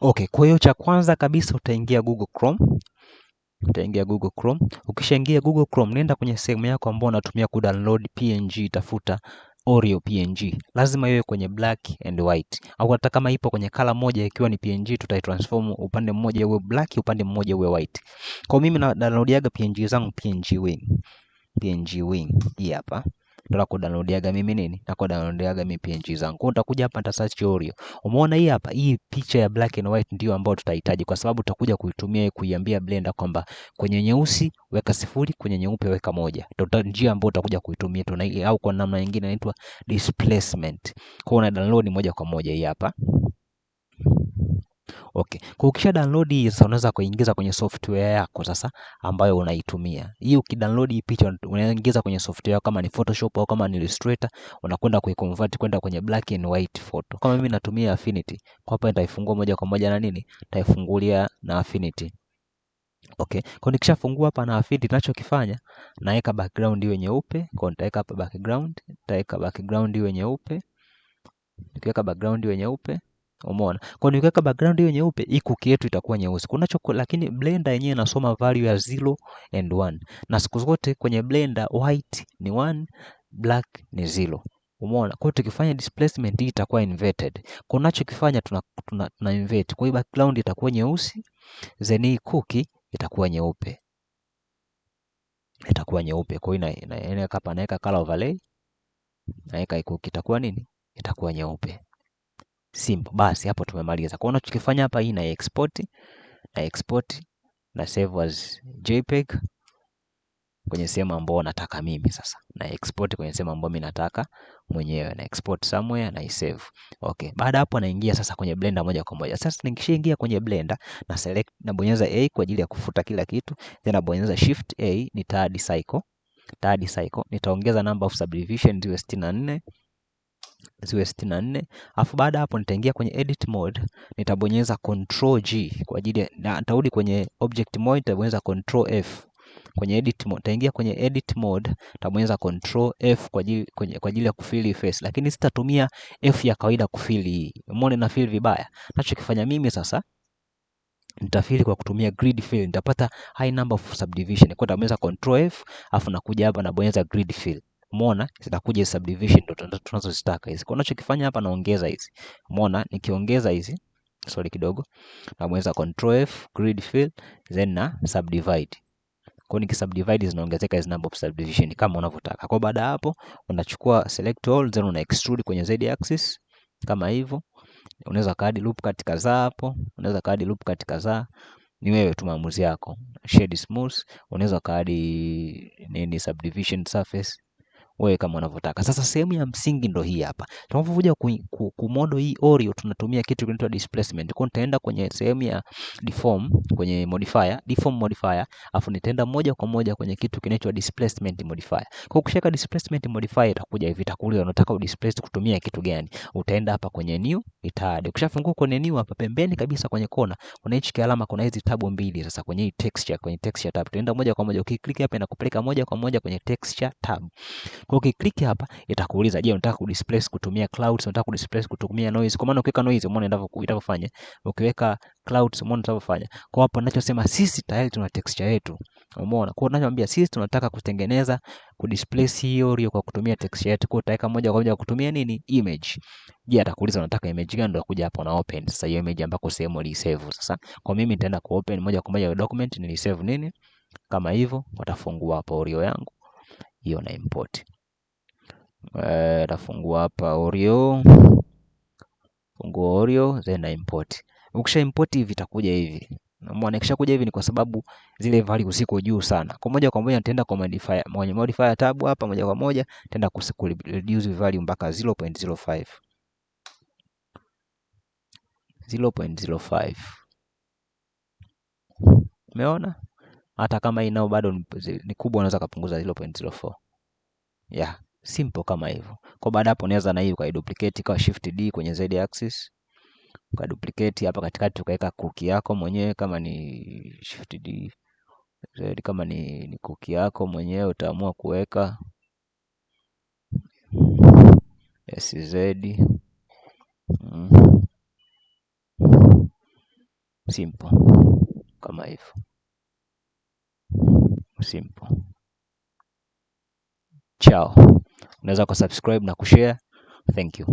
Okay, kwa hiyo cha kwanza kabisa utaingia Google Chrome. Ukishaingia Google Chrome, nenda kwenye sehemu yako ambayo unatumia kudownload PNG, tafuta Oreo PNG. Lazima iwe kwenye black and white. Au hata kama ipo kwenye color moja ikiwa ni PNG, tutaitransform upande mmoja uwe black, upande mmoja uwe white. Kwa mimi na downloadiaga PNG zangu PNG Wing. Hii hapa. Ndio kudownloadiaga mimi nini? Na kudownloadiaga mimi PNG zangu. Kwa utakuja hapa nita search Oreo. Umeona hii hapa, hii picha ya black and white ndio ambayo tutahitaji, kwa sababu tutakuja kuitumia kuiambia Blender kwamba kwenye nyeusi weka 0, kwenye nyeupe weka 1. Ndio njia ambayo utakuja kuitumia au kwa namna nyingine inaitwa displacement. Kwa una download moja kwa moja hii hapa. Okay. Kwa ukisha download hii sasa unaweza kuingiza kwenye software yako sasa ambayo unaitumia. Hii ukidownload hii picha unaingiza kwenye software yako, kama ni Photoshop au kama ni Illustrator, unakwenda kuiconvert kwenda kwenye black and white photo. Kama mimi natumia Affinity, kwa hapa nitaifungua moja kwa moja na nini? Nitaifungulia na Affinity. Okay. Kwa nikishafungua hapa na Affinity, ninachokifanya naweka background iwe nyeupe. Kwa nitaweka hapa background, nitaweka background iwe nyeupe. Nikiweka background iwe nyeupe, umeona? Kwa nikiweka background hiyo nyeupe, hii cookie yetu itakuwa nyeusi. Lakini Blender yenyewe inasoma value ya 0 and 1. Na siku zote kwenye Blender white ni 1, black ni 0. Umeona? Kwa hiyo tukifanya displacement hii itakuwa inverted. Kwa unachokifanya tuna invert. Kwa hiyo background itakuwa nyeusi, then hii cookie itakuwa nyeupe. Kwa hiyo naweka hapa, naweka color overlay. Naweka cookie itakuwa nini? Itakuwa nyeupe. Simple. Basi hapo tumemaliza. Kwa hiyo unachokifanya hapa, hii na export na save as JPEG kwenye sehemu ambayo nataka mimi sasa. Na export kwenye sehemu ambayo mimi nataka mwenyewe, na export somewhere na save. Okay. Baada hapo naingia sasa kwenye Blender moja kwa moja. Sasa nikishaingia kwenye Blender na select, na bonyeza A kwa ajili ya kufuta kila kitu, then na bonyeza Shift A, nita add cycle. Nitaongeza number of subdivision ziwe 64. Afu baada hapo nitaingia kwenye edit mode, nitabonyeza Control G kwa ajili nitarudi kwenye object mode, nitabonyeza Control F. Kwenye edit mode nitaingia kwenye edit mode, nitabonyeza Control F kwa ajili ya kufill face, lakini sitatumia F ya kawaida kufill hii. Umeona na fill vibaya. Nachokifanya mimi sasa, nitafili kwa kutumia grid fill. Nitapata high number of subdivision. Kwa nitabonyeza Control F, afu nakuja hapa na bonyeza grid fill. Umeona zitakuja subdivision ndio tunazozitaka hizi. Kwa unachokifanya hapa naongeza hizi. Umeona nikiongeza hizi, kidogo, nabonyeza Control F, grid fill, then na subdivide. Kwa nikisubdivide zinaongezeka hizo number of subdivision kama unavyotaka. Kwa baada hapo unachukua select all, then una extrude kwenye z axis kama hivyo. Unaweza kaadi loop katika za hapo, ni wewe tu, maamuzi yako. Shade smooth, unaweza kaadi nini subdivision surface, wewe kama unavyotaka. Sasa sehemu ya msingi ndo hii hapa. Tunapokuja kumodo hii Oreo tunatumia kitu kinaitwa displacement. Kwa nitaenda kwenye sehemu ya deform, kwenye deform modifier, afu nitaenda moja kwa moja kwenye kitu kinaitwa displacement modifier. Kwa ukishaka displacement modifier itakuja hivi, itakuuliza unataka udisplace kutumia kitu gani. Utaenda hapa kwenye new, itaad. Ukishafungua kwenye new hapa pembeni kabisa kwenye kona kuna hichi kialama, kuna hizi tabu mbili. Sasa kwenye hii texture tab tunaenda moja kwa moja, ukiklik hapa inakupeleka moja kwa moja kwenye texture tab. Kwa ukiklik hapa itakuuliza, je, unataka kudisplace kutumia clouds, unataka kudisplace kutumia noise? Kwa maana ukiweka noise umeona inavyofanya, ukiweka clouds umeona inavyofanya. Kwa hapo ninachosema sisi tayari tuna texture yetu. Umeona? Kwa ninachomwambia sisi tunataka kutengeneza kudisplace hiyo kwa kutumia texture yetu. Kwa utaweka moja kwa moja kutumia nini? Image. Je, atakuuliza unataka image gani, ndio kuja hapo na open. Sasa hiyo image ambako sehemu ni save. Sasa kwa mimi nitaenda ku open moja kwa moja document nilisave nini? Kama hivyo watafungua hapo Oreo yangu. Hiyo na import. Tafungua hapa Oreo. Fungua Oreo then na import. Ukisha import hivi itakuja hivi. Umeona ikishakuja hivi ni kwa sababu zile value ziko juu sana. Kwa moja nitaenda kwa modifier tab hapa, moja kwa moja nitaenda ku reduce value mpaka 0.05. 0.05. Umeona? Hata kama hii nao bado ni kubwa, unaweza kupunguza 0.04. Yeah, simple kama hivyo. Kwa baada hapo unaweza na hii ukaiduplicate kwa shift D kwenye z axis. Ukaduplicate hapa katikati ukaweka cookie yako mwenyewe, kama ni shift D z, kama ni cookie yako mwenyewe utaamua kuweka SZ. Simple kama hivyo, simple. Chao, unaweza kusubscribe na kushare. Thank you.